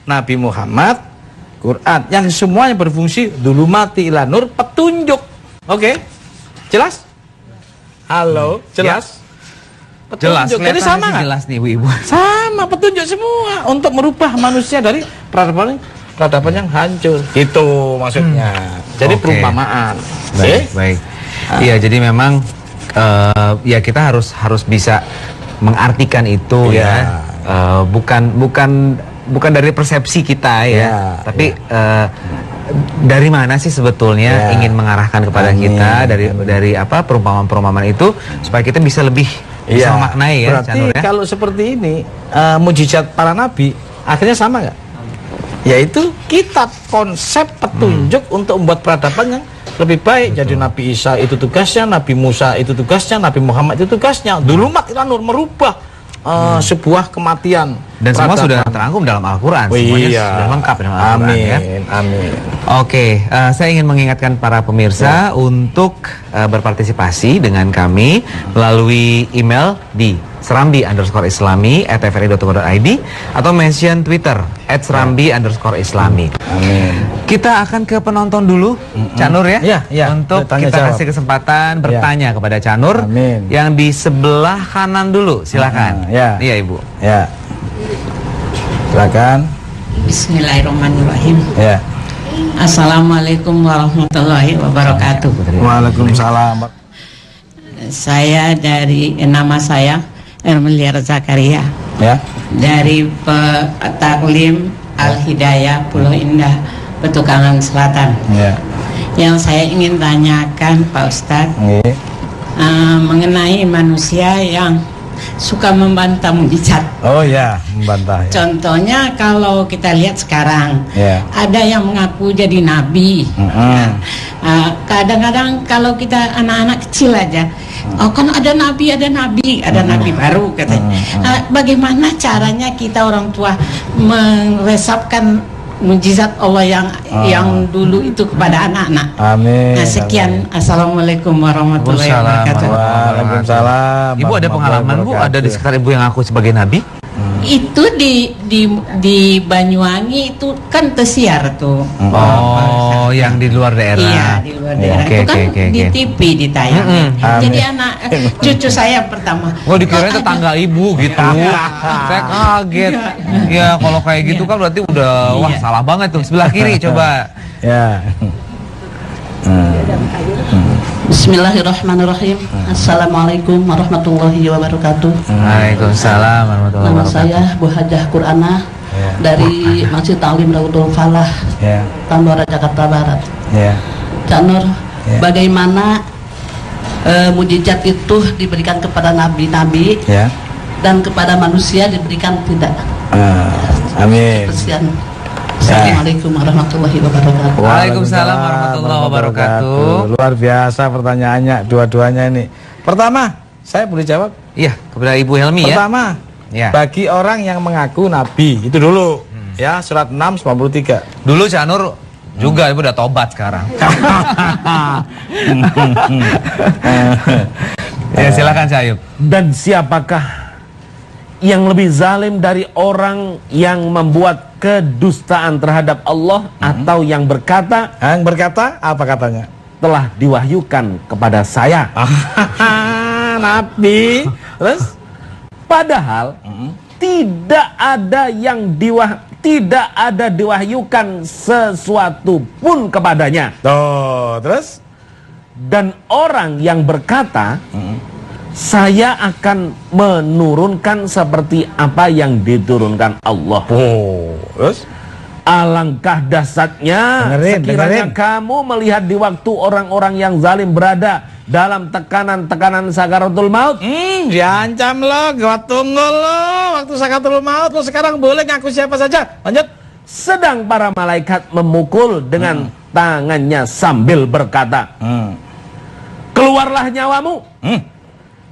Nabi Muhammad Quran, yang semuanya berfungsi dulu mati ilah nur, petunjuk. Oke? Jelas? Halo, jelas? Jelas, Petunjuk. Jadi sama kan? jelas nih ibu-ibu. Sama, petunjuk semua untuk merubah manusia dari peradaban yang hancur. Itu maksudnya. Jadi Oke. perumpamaan. Baik, baik. Iya, jadi memang ya kita harus bisa mengartikan itu Iya. ya, bukan dari persepsi kita ya, Iya, tapi dari mana sih sebetulnya Iya. ingin mengarahkan kepada kita dari apa perumpamaan-perumpamaan itu supaya kita bisa lebih bisa memaknai ya. Berarti Chanur, ya? kalau seperti ini mujizat para nabi akhirnya sama nggak? Yaitu kitab konsep petunjuk untuk membuat peradaban yang lebih baik. Jadi Nabi Isa itu tugasnya, Nabi Musa itu tugasnya, Nabi Muhammad itu tugasnya. Dulu umat Ilanur merubah sebuah kematian. Dan semua sudah peradaban. terangkum dalam Al-Quran. Oh, Semuanya iya. sudah lengkap dalam Al-Quran ya. Amin. Oke, saya ingin mengingatkan para pemirsa untuk berpartisipasi dengan kami melalui email di serambi_islami@tvri.co.id atau mention Twitter @serambi_islami. Amin. Kita akan ke penonton dulu, Cak Nur ya. Iya. Untuk Bertanya kita jawab. kasih kesempatan bertanya kepada Cak Nur. Amin. Yang di sebelah kanan dulu, silakan. Ya. Iya, Ibu. Ya. Silakan. Bismillahirrahmanirrahim. Ya. Assalamualaikum warahmatullahi wabarakatuh. Waalaikumsalam. Nama saya Ermeliar Zakaria Ya. dari Taklim Al Hidayah Pulau Indah, Petukangan Selatan. Ya. Yang saya ingin tanyakan Pak Ustadz Nggih. mengenai manusia yang suka membantah mujizat. Oh ya, membantah ya. Contohnya kalau kita lihat sekarang, Ya. ada yang mengaku jadi nabi. Kadang-kadang kalau kita anak-anak kecil aja, oh kan ada nabi baru katanya. Bagaimana caranya kita orang tua meresapkan mujizat Allah yang dulu itu kepada anak-anak? Amin. Sekian. Assalamualaikum warahmatullahi wabarakatuh. Waalaikumsalam. Ibu ada pengalaman, Bu? Ada di sekitar Ibu yang ngaku sebagai nabi? Itu di Banyuwangi itu kan tersiar tuh. Oh, yang di luar daerah. Iya, di luar daerah. Oke, Itu kan oke. di TV ditayangin. Amin. Jadi cucu saya pertama. Oh, dikira tetangga Ibu gitu. Saya kaget. Ya, kalau kayak gitu kan berarti udah wah salah banget tuh. Sebelah kiri coba. Ya. Bismillahirrahmanirrahim. Assalamualaikum warahmatullahi wabarakatuh. Waalaikumsalam warahmatullahi Nama wabarakatuh. saya Bu Hajah Qur'ana dari Masjid Ta'lim Raudul Falah, Ya. Tambora, Jakarta Barat. Ya. Cak Nur, Ya. bagaimana mujizat itu diberikan kepada nabi-nabi Ya. dan kepada manusia diberikan tidak? Amin. Sekian. Assalamualaikum warahmatullahi wabarakatuh. Waalaikumsalam warahmatullahi wabarakatuh. Luar biasa pertanyaannya dua-duanya ini. Pertama, saya boleh jawab? Iya, kepada Ibu Helmi ya. Pertama, Ya. bagi orang yang mengaku nabi, itu dulu. Ya, surat 6:93. Dulu Cak Nur juga Ibu udah tobat sekarang. Ya, silakan Cak Ayub. Dan siapakah yang lebih zalim dari orang yang membuat kedustaan terhadap Allah atau yang berkata Yang berkata apa katanya? telah diwahyukan kepada saya? Nabi. Terus? Padahal tidak ada diwahyukan sesuatu pun kepadanya. Tuh, terus? Dan orang yang berkata saya akan menurunkan seperti apa yang diturunkan Allah. Oh, terus? Alangkah dahsyatnya sekiranya kamu melihat di waktu orang-orang yang zalim berada dalam tekanan-tekanan sakaratul maut. Diancam lo, gua tunggu lo waktu sakaratul maut. Lo sekarang boleh ngaku siapa saja. Lanjut. Sedang para malaikat memukul dengan tangannya sambil berkata, keluarlah nyawamu.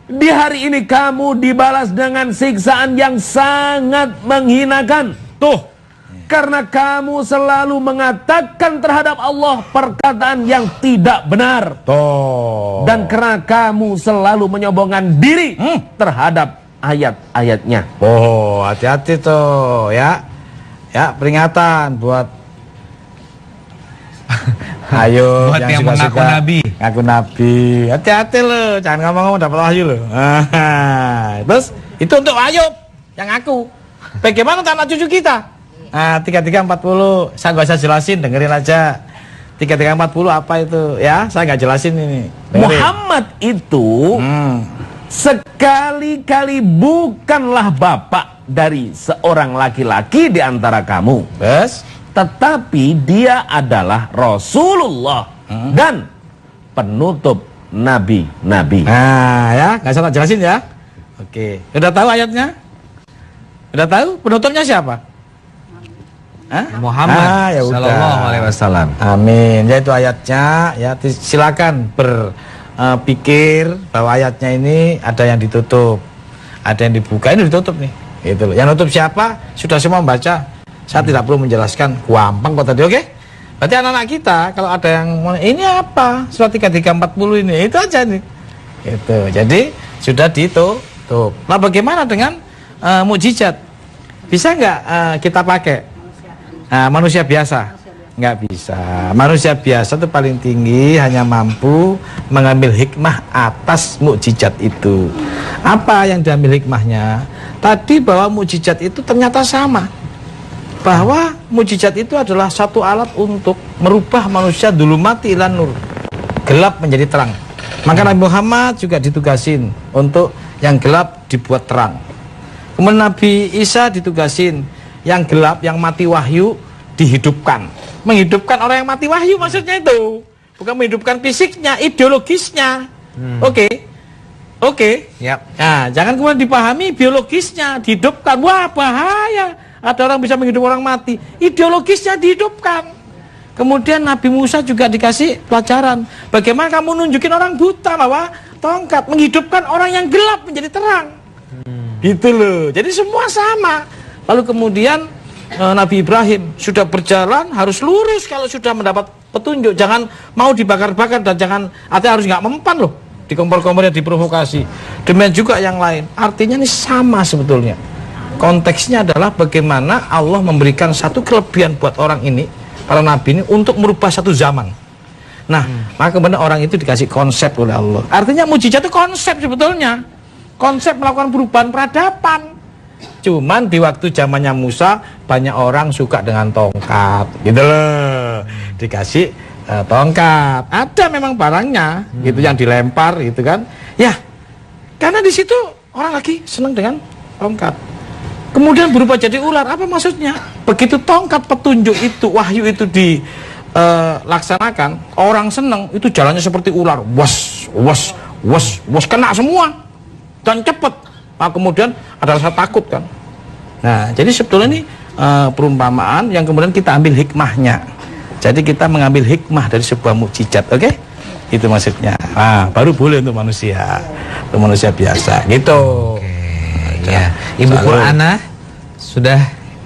Di hari ini kamu dibalas dengan siksaan yang sangat menghinakan. Tuh, karena kamu selalu mengatakan terhadap Allah perkataan yang tidak benar. Tuh. Dan karena kamu selalu menyombongkan diri terhadap ayat-ayatnya. Oh, hati-hati tuh ya. Ya, peringatan buat ayo Buat yang suka-suka mengaku nabi. Ngaku nabi. Hati-hati lo, jangan ngomong-ngomong dapat wahyu lo. Terus itu untuk Ayub yang ngaku. Bagaimana untuk anak cucu kita? 3340. Saya nggak usah jelasin, dengerin aja. 3340 apa itu? Ya, saya nggak jelasin ini. Dengerin. Muhammad itu sekali-kali bukanlah bapak dari seorang laki-laki di antara kamu. Terus? Tetapi dia adalah Rasulullah dan penutup nabi-nabi. Nah, ya, nggak salah jelasin ya. Oke, udah tahu ayatnya? Udah tahu penutupnya siapa? Hah? Muhammad ya udah. sallallahu alaihi wasallam. Amin. Ya itu ayatnya. Ya silakan berpikir bahwa ayatnya ini ada yang ditutup, ada yang dibuka, ini ditutup nih. Gitu loh. Yang nutup siapa? Sudah semua membaca. Saya tidak perlu menjelaskan, gampang kok tadi, oke? Berarti anak-anak kita kalau ada yang ini apa? Surat 3340 ini, itu aja nih. Gitu. Jadi sudah ditutup. Nah, bagaimana dengan mukjizat? Bisa nggak kita pakai? Manusia biasa? Nggak bisa. Manusia biasa itu paling tinggi hanya mampu mengambil hikmah atas mukjizat itu. Apa yang diambil hikmahnya? Tadi bahwa mukjizat itu ternyata sama. Bahwa mukjizat itu adalah satu alat untuk merubah manusia dzulumati ilan nur, gelap menjadi terang. Maka Nabi Muhammad juga ditugasin untuk yang gelap dibuat terang. Kemudian Nabi Isa ditugasin yang gelap, yang mati wahyu dihidupkan. Menghidupkan orang yang mati wahyu maksudnya itu. Bukan menghidupkan fisiknya, ideologisnya. Oke. Yap. Nah, jangan kemudian dipahami biologisnya dihidupkan. Wah, bahaya. Ada orang bisa menghidupkan orang mati. Ideologisnya dihidupkan. Kemudian Nabi Musa juga dikasih pelajaran. Bagaimana kamu nunjukin orang buta bahwa tongkat menghidupkan orang yang gelap menjadi terang. Gitu loh. Jadi semua sama. Lalu kemudian Nabi Ibrahim sudah berjalan harus lurus kalau sudah mendapat petunjuk. Jangan mau dibakar-bakar dan jangan artinya harus nggak mempan loh. Dikompor-kompornya diprovokasi. Demikian juga yang lain. Artinya ini sama sebetulnya. Konteksnya adalah bagaimana Allah memberikan satu kelebihan buat orang ini, para nabi ini, untuk merubah satu zaman. Nah, maka kemudian orang itu dikasih konsep oleh Allah. Artinya mukjizat itu konsep sebetulnya. Konsep melakukan perubahan peradaban. Cuman di waktu zamannya Musa banyak orang suka dengan tongkat, gitu loh. Dikasih tongkat. Ada memang barangnya, gitu yang dilempar, gitu kan? Ya, karena di situ orang lagi senang dengan tongkat. Kemudian berubah jadi ular. Apa maksudnya? Begitu tongkat petunjuk itu, wahyu itu dilaksanakan, orang senang, itu jalannya seperti ular. Was, kena semua dan cepat. Nah, kemudian ada rasa takut kan. Nah, jadi sebetulnya ini perumpamaan yang kemudian kita ambil hikmahnya. Jadi kita mengambil hikmah dari sebuah mukjizat, oke? Itu maksudnya. Nah, baru boleh untuk manusia biasa, gitu. Ya, Ibu Qur'ana sudah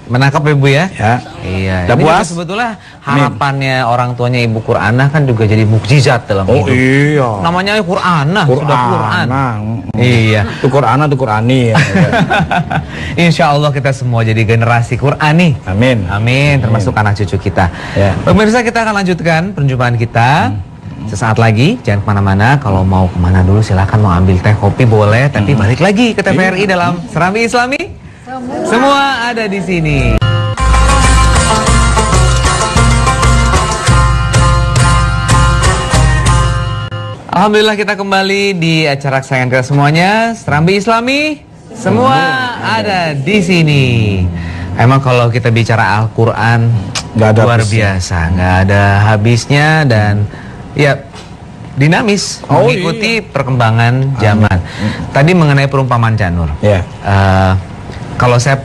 menangkap Ibu ya? Ya. Iya. Udah Ini puas? juga sebetulnya harapannya orang tuanya Ibu Qur'ana kan juga jadi mukjizat dalam hidup. Iya. Namanya Qur'ana, sudah Qur'an. Iya. Itu Qur'ana, itu Qur'ani ya. Insya Allah kita semua jadi generasi Qur'ani. Amin. Amin, termasuk anak cucu kita. Ya. Pemirsa, kita akan lanjutkan perjumpaan kita. Sesaat lagi, jangan kemana-mana. Kalau mau kemana dulu silahkan, mau ambil teh kopi boleh, tapi balik lagi ke TVRI dalam Serambi Islami. Semua ada di sini. Alhamdulillah kita kembali di acara kesayangan kita semuanya, Serambi Islami. Semua ada di sini. Emang kalau kita bicara Al-Quran, luar biasa, nggak ada habisnya dan ya dinamis, mengikuti perkembangan zaman. Tadi mengenai perumpamaan Janur. Ya. Kalau saya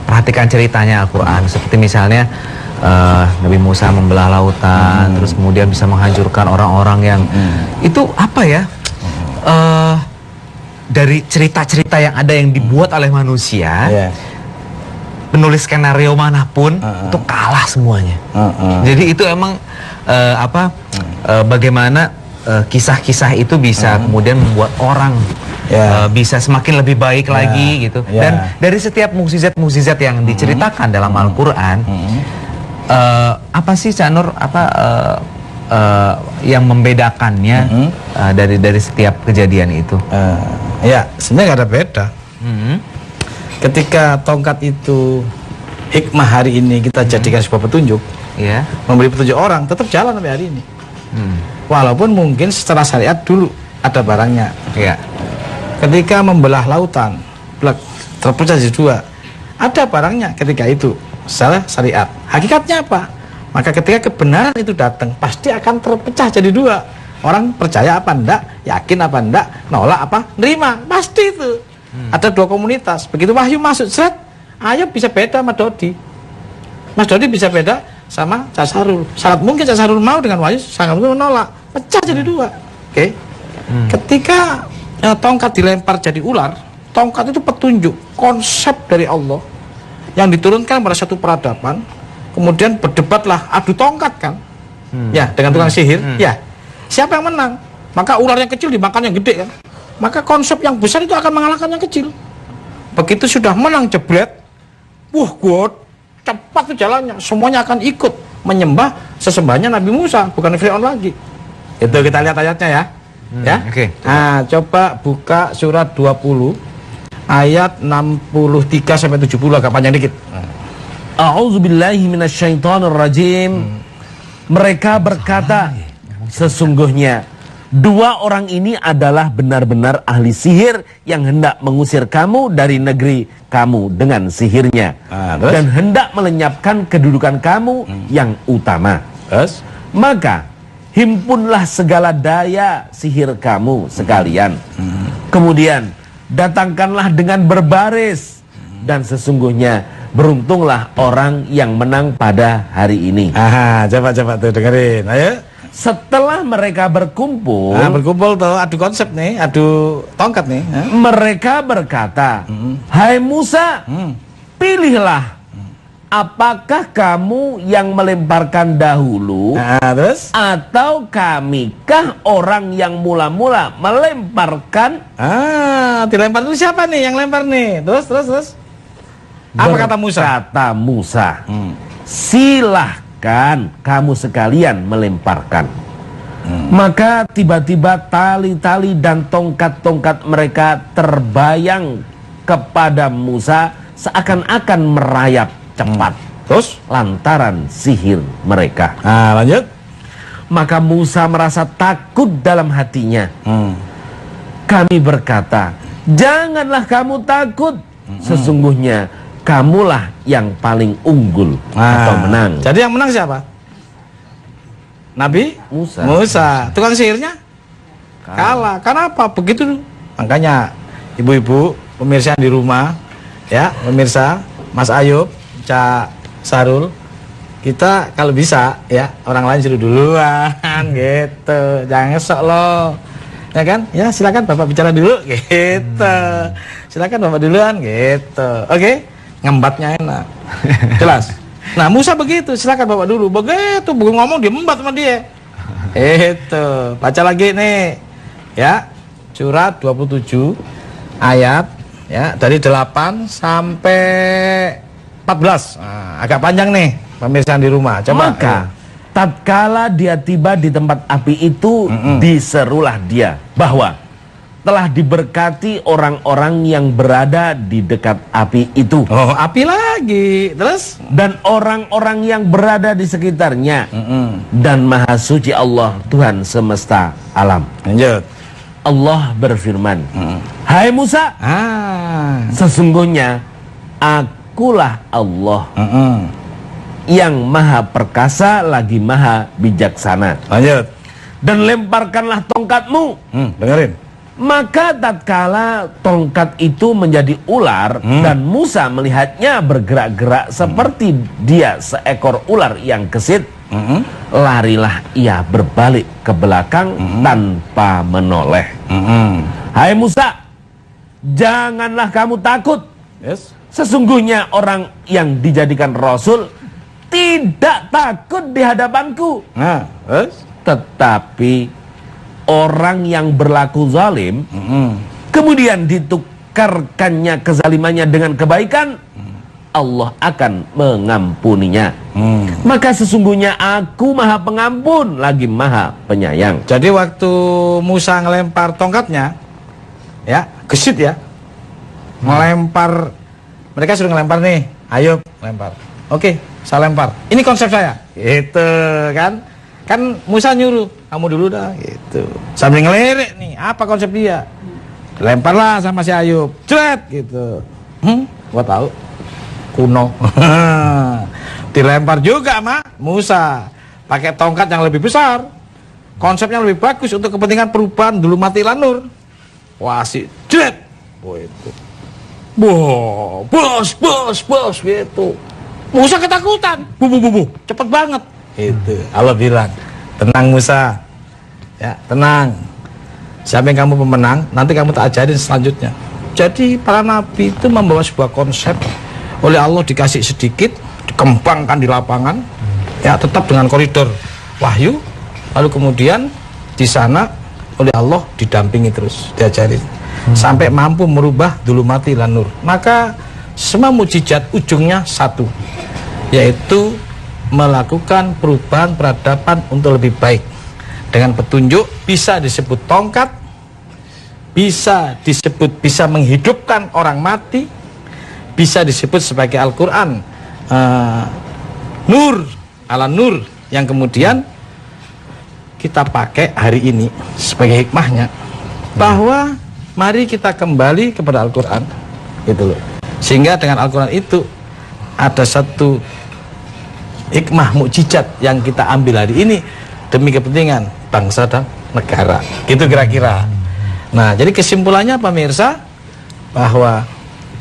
perhatikan ceritanya Al-Quran, seperti misalnya Nabi Musa membelah lautan, terus kemudian bisa menghancurkan orang-orang yang itu apa ya? Dari cerita-cerita yang ada yang dibuat oleh manusia, penulis skenario manapun itu kalah semuanya. Jadi itu emang bagaimana kisah-kisah itu bisa kemudian membuat orang bisa semakin lebih baik lagi gitu. Dan dari setiap mukjizat yang diceritakan dalam Al-Quran, apa sih Cak Nur, yang membedakannya dari setiap kejadian itu? Ya, sebenarnya nggak ada beda. Ketika tongkat itu hikmah hari ini kita jadikan sebuah petunjuk, memberi petunjuk orang, tetap jalan sampai hari ini. Walaupun mungkin secara syariat dulu ada barangnya. Ketika membelah lautan, terpecah jadi dua, ada barangnya ketika itu secara syariat. Hakikatnya apa? Maka ketika kebenaran itu datang, pasti akan terpecah jadi dua. Orang percaya apa enggak, yakin apa enggak, nolak apa, nerima, pasti itu. Ada dua komunitas. Begitu wahyu masuk, seret, ayo bisa beda sama Dodi. Mas Dodi bisa beda sama Cak Sarul. Sangat mungkin Cak Sarul mau dengan wahyu, sangat mungkin menolak, pecah jadi dua. Ketika tongkat dilempar jadi ular, tongkat itu petunjuk, konsep dari Allah yang diturunkan pada satu peradaban. Kemudian berdebatlah, adu tongkat kan, ya dengan tukang sihir, ya siapa yang menang? Maka ular yang kecil dimakan yang gede kan. Maka konsep yang besar itu akan mengalahkan yang kecil. Begitu sudah menang jebret, wah God, cepat tuh jalannya, semuanya akan ikut menyembah sesembahnya Nabi Musa, bukan Fir'aun lagi. Itu kita lihat ayatnya ya. Ya. Oke. Nah, coba buka surat 20 ayat 63 sampai 70, agak panjang dikit. A'udzubillahi minasyaitonirrajim. Mereka berkata, sesungguhnya dua orang ini adalah benar-benar ahli sihir yang hendak mengusir kamu dari negeri kamu dengan sihirnya, dan hendak melenyapkan kedudukan kamu yang utama. Maka himpunlah segala daya sihir kamu sekalian. Kemudian datangkanlah dengan berbaris, dan sesungguhnya beruntunglah orang yang menang pada hari ini. Coba tuh dengerin, ayo. Setelah mereka berkumpul, berkumpul tuh, adu konsep nih, adu tongkat nih. Mereka berkata, hai Musa, pilihlah, apakah kamu yang melemparkan dahulu, Terus? atau kamikah orang yang mula-mula melemparkan? Dilempar itu siapa nih yang lempar nih? Terus? Apa kata Musa? Kata Musa, silahkan kamu sekalian melemparkan. Maka tiba-tiba tali-tali dan tongkat-tongkat mereka terbayang kepada Musa seakan-akan merayap cepat. Terus? Lantaran sihir mereka. Lanjut. Maka Musa merasa takut dalam hatinya. Kami berkata, janganlah kamu takut. Sesungguhnya kamulah yang paling unggul atau menang. Jadi yang menang siapa? Nabi Musa. Tukang sihirnya kalah. Kenapa? Begitu. Makanya ibu-ibu pemirsa di rumah, ya pemirsa, Mas Ayub, Cak Sarul, kita kalau bisa ya orang lain suruh duluan gitu. Jangan ngesok loh. Ya kan? Ya silakan Bapak bicara dulu gitu. Silakan Bapak duluan gitu. Oke? Ngembatnya enak. Jelas. Nah, Musa begitu, silakan Bapak dulu. Begitu ngomong dia membat sama dia. Itu. Baca lagi nih. Ya. Surat 27 ayat ya dari 8 sampai 14. Agak panjang nih pemirsa di rumah. Coba. Maka tatkala dia tiba di tempat api itu, diserulah dia bahwa telah diberkati orang-orang yang berada di dekat api itu. Oh, api lagi. Terus? Dan orang-orang yang berada di sekitarnya. Dan maha suci Allah, Tuhan semesta alam. Lanjut. Allah berfirman, hai Musa, sesungguhnya akulah Allah yang maha perkasa lagi maha bijaksana. Lanjut. Dan lemparkanlah tongkatmu. Dengerin. Maka tatkala tongkat itu menjadi ular dan Musa melihatnya bergerak-gerak seperti dia seekor ular yang gesit, larilah ia berbalik ke belakang tanpa menoleh. Hai Musa, janganlah kamu takut. Sesungguhnya orang yang dijadikan Rasul tidak takut di hadapanku. Tetapi orang yang berlaku zalim, kemudian ditukarkannya kezalimannya dengan kebaikan, Allah akan mengampuninya. Maka sesungguhnya aku maha pengampun lagi maha penyayang. Jadi waktu Musa ngelempar tongkatnya, ya gesit ya, ngelempar, mereka sudah ngelempar nih, ayo lempar. Oke, saya lempar. Ini konsep saya. Gitu kan? Kan Musa nyuruh, kamu dulu dah gitu. Sambil ngelirik nih, apa konsep dia? Lemparlah sama si Ayub. Cret gitu. Gua tahu. Kuno. Dilempar juga sama Musa. Pakai tongkat yang lebih besar. Konsepnya lebih bagus untuk kepentingan perubahan dulu mati lanur. Wah si cret. Oh itu. Bos gitu. Musa ketakutan. Bu. Cepet banget. Itu Allah bilang, tenang Musa, ya tenang. Siapa yang kamu pemenang, nanti kamu tak ajarin selanjutnya. Jadi para nabi itu membawa sebuah konsep, oleh Allah dikasih sedikit, dikembangkan di lapangan, ya tetap dengan koridor wahyu, lalu kemudian di sana oleh Allah didampingi terus, diajarin sampai mampu merubah dzulumati ila nur. Maka semua mukjizat ujungnya satu, yaitu melakukan perubahan peradaban untuk lebih baik dengan petunjuk. Bisa disebut tongkat, bisa disebut bisa menghidupkan orang mati, bisa disebut sebagai Al-Quran nur ala nur, yang kemudian kita pakai hari ini sebagai hikmahnya, bahwa mari kita kembali kepada Al-Quran gitu loh. Sehingga dengan Al-Quran itu ada satu hikmah mukjizat yang kita ambil hari ini demi kepentingan bangsa dan negara, gitu kira-kira. Nah, jadi kesimpulannya pemirsa, bahwa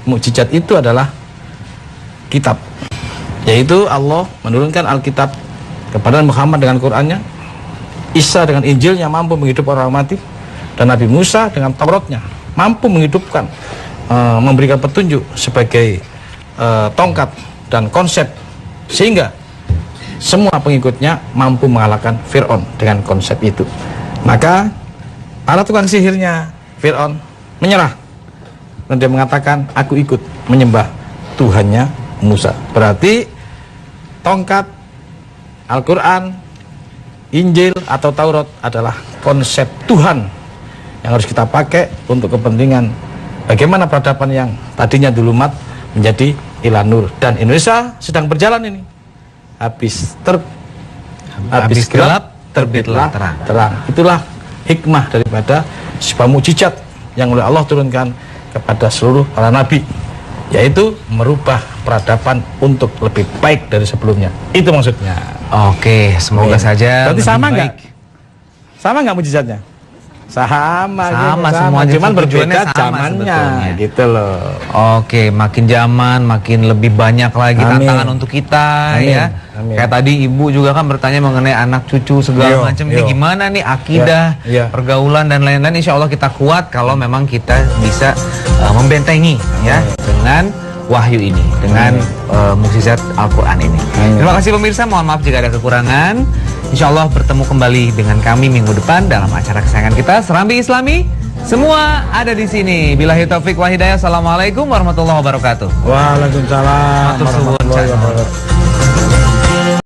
mukjizat itu adalah kitab, yaitu Allah menurunkan Alkitab kepada Muhammad dengan Qurannya, Isa dengan Injilnya mampu menghidupkan orang mati, dan Nabi Musa dengan Tauratnya mampu menghidupkan, memberikan petunjuk sebagai tongkat dan konsep, sehingga semua pengikutnya mampu mengalahkan Fir'aun dengan konsep itu. Maka para tukang sihirnya Fir'aun menyerah dan dia mengatakan, aku ikut menyembah Tuhannya Musa. Berarti tongkat, Al-Quran, Injil atau Taurat adalah konsep Tuhan yang harus kita pakai untuk kepentingan bagaimana peradaban yang tadinya dzulumat menjadi ila nur. Dan Indonesia sedang berjalan ini. Habis gelap terbitlah terang. Itulah hikmah daripada sebuah mukjizat yang oleh Allah turunkan kepada seluruh para nabi, yaitu merubah peradaban untuk lebih baik dari sebelumnya. Itu maksudnya. Oke, semoga saja. Berarti lebih sama baik. nggak? Sama nggak mukjizatnya? Sama, semua cuman tujuannya berbeda sama zamannya, sebetulnya. gitu loh. Oke, makin zaman makin lebih banyak lagi Amin. tantangan untuk kita. Amin. Ya. Amin. Kayak tadi ibu juga kan bertanya mengenai anak cucu segala macam. Ini gimana nih akidah, Ya. pergaulan dan lain-lain. Insya Allah kita kuat kalau memang kita bisa membentengi ya dengan wahyu ini, dengan mukjizat Al-Quran ini. Terima kasih pemirsa, mohon maaf jika ada kekurangan. Insya Allah bertemu kembali dengan kami minggu depan dalam acara kesayangan kita, Serambi Islami. Semua ada di sini. Billahi taufik wa hidayah. Assalamualaikum warahmatullahi wabarakatuh. Waalaikumsalam warahmatullahi wabarakatuh.